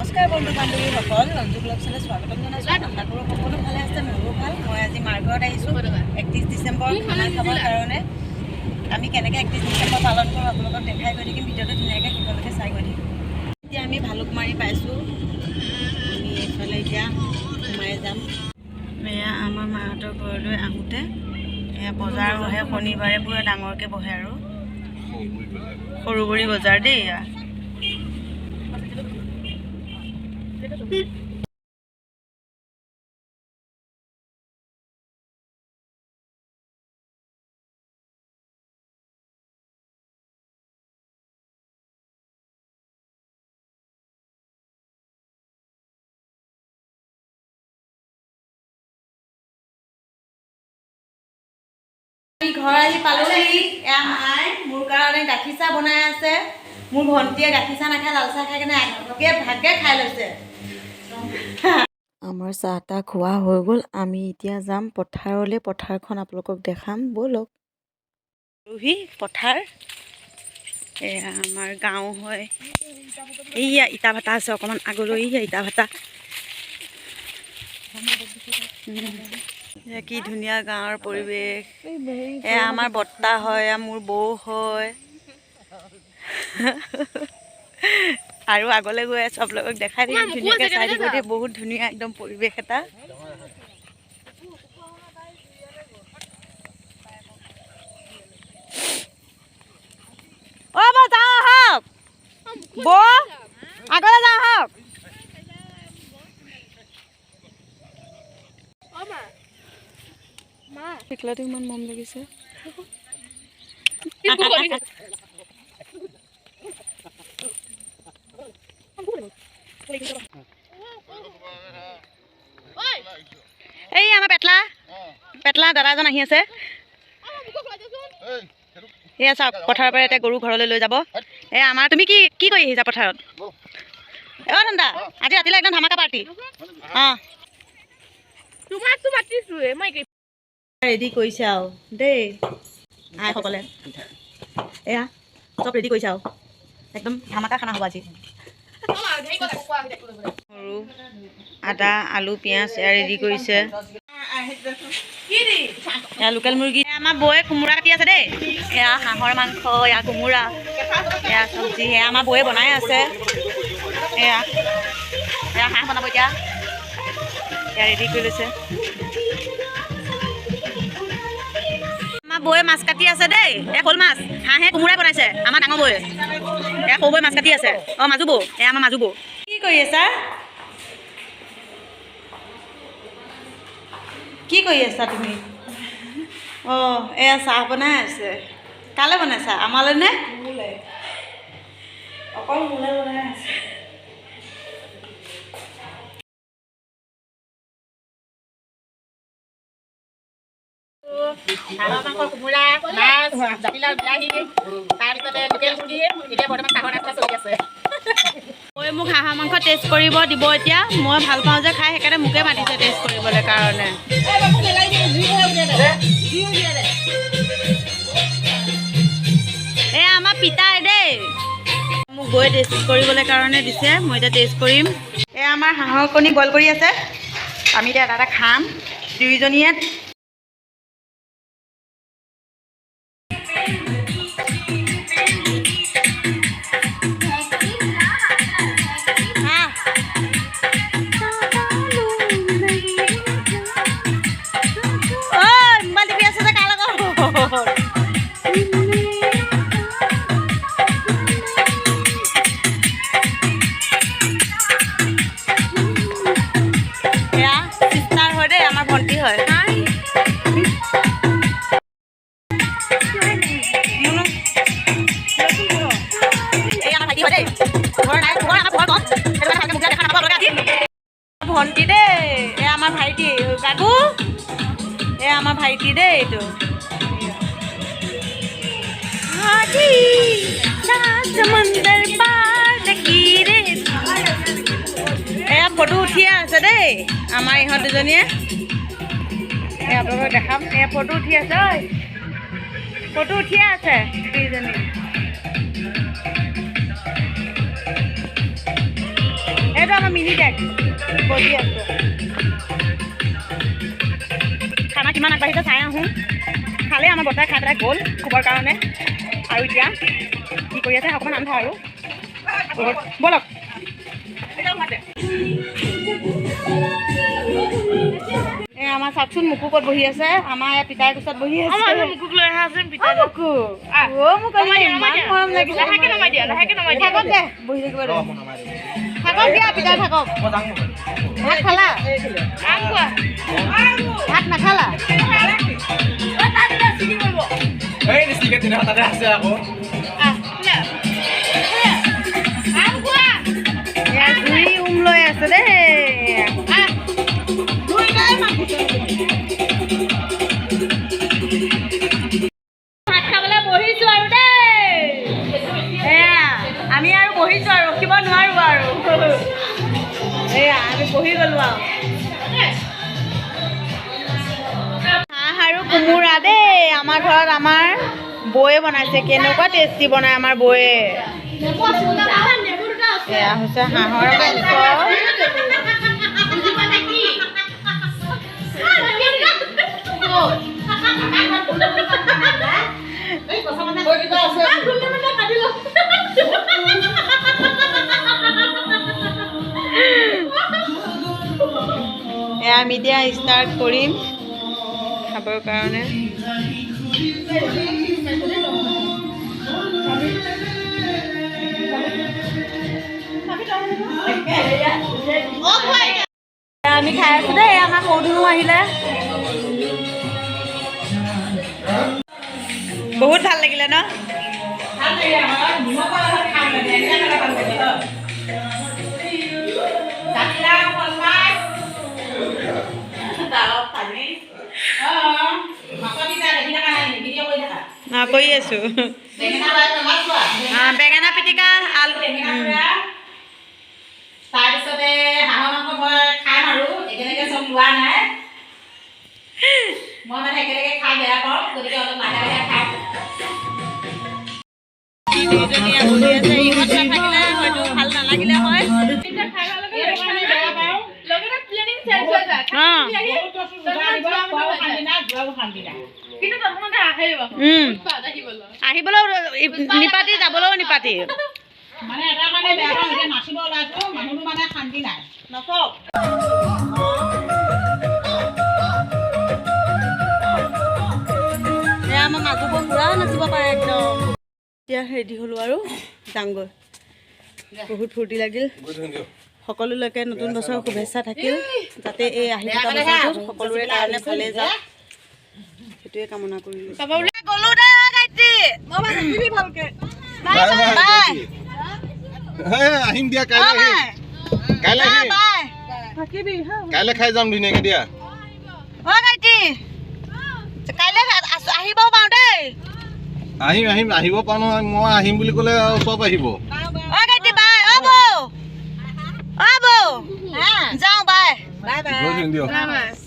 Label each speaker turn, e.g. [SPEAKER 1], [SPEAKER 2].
[SPEAKER 1] নমস্কাৰ বন্ধু বান্ধৱীসকল, Ranju blog channel স্বাগতম জনাইছোঁ। আশা কৰোঁ সকলো ভালে আছে, মোৰো ভাল। মই আজি মাৰ্ঘৰত আহিছোঁ 31 ডিচেম্বৰ খানা খাবৰ কাৰণে। আমি কেনেকৈ 31 ডিচেম্বৰ পালন কৰোঁ আপোনালোকক দেখাই গৈ থাকিম। ভিডিঅ'টো ধুনীয়াকৈ শেষলৈকে চাই গৈ থাকিম। এতিয়া আমি ভালুকমাৰি পাইছোঁ। আমি এইফালে এতিয়া সোমাই যাম। এয়া আমাৰ মাহঁতৰ ঘৰলৈ আহোঁতে এয়া বজাৰ বহে, শনিবাৰে পুৰা ডাঙৰকৈ বহে আৰু সৰুবৰী বজাৰ দেই। এয়া ঘৰ আহি পালোহি। এয়া মায়ে মোৰ কাৰণে গাখীৰ চাহ বনাই আছে। মোৰ ভণ্টিয়ে গাখীৰ চাহ নাখায়, লাল চাহ খাই কেনে ভাগে খাই লৈছে।
[SPEAKER 2] আমাৰ চাহ তাহ খোৱা হৈ গ'ল। আমি এতিয়া যাম পথাৰলৈ। পথাৰখন আপোনালোকক দেখাম, ব'লক।
[SPEAKER 1] পালোহি পথাৰ। এয়া আমাৰ গাঁও হয়। এইয়া ইটা ভাটা আছে অকণমান আগলৈ। এইয়া ইটা ভাটা। কি ধুনীয়া গাঁৱৰ পৰিৱেশ। এয়া আমাৰ বৰ্তা হয়, এয়া মোৰ বৌ হয়। আৰু আগলৈ গৈ আছোঁ, আপোনালোকক দেখাই দিম ধুনীয়াকৈ চাই থাকিব দেই। বহুত ধুনীয়া একদম পৰিৱেশ এটা। অ' বৌ যাওঁ আহক, বৌ আগলৈ যাওঁ আহক।
[SPEAKER 2] টিকলাটো ইমান মৰম লাগিছে।
[SPEAKER 1] এই আমাৰ পেটলা দাদা এজন আহি আছে। এয়া চাওক, পথাৰৰ পৰা এতিয়া গৰু ঘৰলৈ লৈ যাব। এয়া আমাৰ, তুমি কি কৰি আহিছা পথাৰত? অ' দাদা, আজি ৰাতিলৈ একদম ধামাকা পাৰ্টি। অঁ ৰেডি কৰিছে আৰু দেই আইসকলে। এয়া চব ৰেডি কৰিছে আৰু একদম ধামাকা খানা হ'ব আজি। সৰু আদা, আলু, পিঁয়াজ এয়া ৰেডি কৰিছে। এয়া লোকেল মুৰ্গী। আমাৰ বৌয়ে কোমোৰা কাটি আছে দেই। এয়া হাঁহৰ মাংস, এয়া কোমোৰা, এয়া চব্জি। এয়া আমাৰ বৌয়ে বনাই আছে। এয়া হাঁহ বনাব এতিয়া। এয়া ৰেডি কৰি লৈছে। আমাৰ বৌয়ে মাছ কাটি আছে দেই। এয়া শ'ল মাছ, হাঁহে কোমোৰাই বনাইছে আমাৰ ডাঙৰ বৌয়ে। এয়া সৰু বৌয়ে মাছ কাটি আছে। অঁ মাজু বৌ, এয়া আমাৰ মাজু বৌ। কি কৰি আছা? কি কৰি আছা তুমি? অঁ এয়া চাহ বনাই আছে। কালৈ বনাইছা? আমালৈ নে? মোলৈ। অকল মোলৈ বনাই আছে। হাঁহৰ মাংস, কোমোৰা, মাছ, জাতিলাও, বিলাহী, তাৰপিছতে লোকেল মুৰ্গী। এতিয়া বৰ্তমান চাহৰ নাস্তা চলি আছে। মই মোক হাঁহৰ মাংস টেষ্ট কৰিব দিব এতিয়া। মই ভাল পাওঁ যে খাই, সেইকাৰণে মোকে মাতিছে টেষ্ট কৰিবলৈ কাৰণে। এয়া আমাৰ পিতাই দেই, মোক গৈ টেষ্ট কৰিবলৈ কাৰণে দিছে। মই এতিয়া টেষ্ট কৰিম। এয়া আমাৰ হাঁহৰ কণী বইল কৰি আছে। আমি এতিয়া এটা খাম দুয়োজনীয়ে। ভণ্টি হয়। ভণ্টি দেই, এয়া আমাৰ ভাইটি কাকু। এয়া আমাৰ ভাইটি দেই এইটো। এয়া ফটো উঠিয়ে আছে দেই আমাৰ ইহঁত দুজনীয়ে। আপোনালোকক দেখাম। এয়া ফটো উঠি আছে। ঐ ফটো উঠিয়ে আছে দুইজনী। এইটো মিনিটেড বহি আছোঁ খানা কিমান আগবাঢ়িছে চাই আহোঁ খালে আমাৰ বৰ্তাই খাই পেলাই গ'ল শুবৰ কাৰণে আৰু এতিয়া কি কৰি আছে অকণমান আন্ধা আৰু ব'লক এই আমাৰ চাওকচোন মুকু ক'ত বহি আছে আমাৰ ইয়াত পিতাই কোচত বহি আছে মুকুক লৈ অহা আছে পিতাই মুকু মোক ইমান মৰম লাগিছে লাহেকে নমাই দিয়া থাকক দে বহি থাকিব দে থাকক দিয়া পিতাই থাকক ভাত খালা ভাত নাখালা জুই লৈ আছে দেই ভাত খাবলৈ বহিছো আৰু দেই আমি আৰু বহিছো আৰু ৰখিব নোৱাৰো আৰু এয়া আমি বহি গলো আৰু হাঁহ আৰু কোমোৰা দেই আমাৰ ঘৰত আমাৰ বৌয়ে বনাইছে কেনেকুৱা টেষ্টি বনাই আমাৰ বৌয়ে এয়া হৈছে হাঁহৰ মাংস এয়া আমি এতিয়া ষ্টাৰ্ট কৰিম খাবৰ কাৰণে আমি খাই আছো দেই আমাৰ সৰু ধুনু আহিলে বহুত ভাল লাগিলে ন কৰি আছো বেঙেনা পিটিকা আলু তাৰপিছতে হাঁহৰ মাংস মই খাম আৰু একেলগে চব লোৱা নাই মই মানে একেলগে খাই বেয়া পাওঁ গতিকে অলপ লাহে লাহে খাম হয়তো ভাল নালাগিলে হয় আহিবলৈও নিপাতি যাবলৈও নিপাতি মানে এটা মানে বেয়া পাওঁ এতিয়া নাচিব ওলাইছো মানুহটো মানে শান্তি নাই নকওক আমাৰ মাজুবোৰ পুৰা নাচিব পাৰে একদম এতিয়া ৰেডি হ'লো আৰু যামগৈ বহুত ফূৰ্তি লাগিল সকলোলৈকে নতুন বছৰৰ শুভেচ্ছা থাকিল যাতে এই আহি থকা বছৰটো সকলোৰে কাৰণে ভালে যাওক সেইটোৱে কামনা কৰিলোঁ গ'লো দে ভালকে
[SPEAKER 3] আহিম দিয়া কাইলৈ কাইলৈ খাই যাম ধুনীয়াকে দিয়া
[SPEAKER 1] আহিব পাৰো দেই
[SPEAKER 3] আহিম আহিম আহিব পাৰো নহয় মই আহিম বুলি ক'লে আৰু চব আহিব
[SPEAKER 1] যাওঁ বাই
[SPEAKER 3] দিয়ক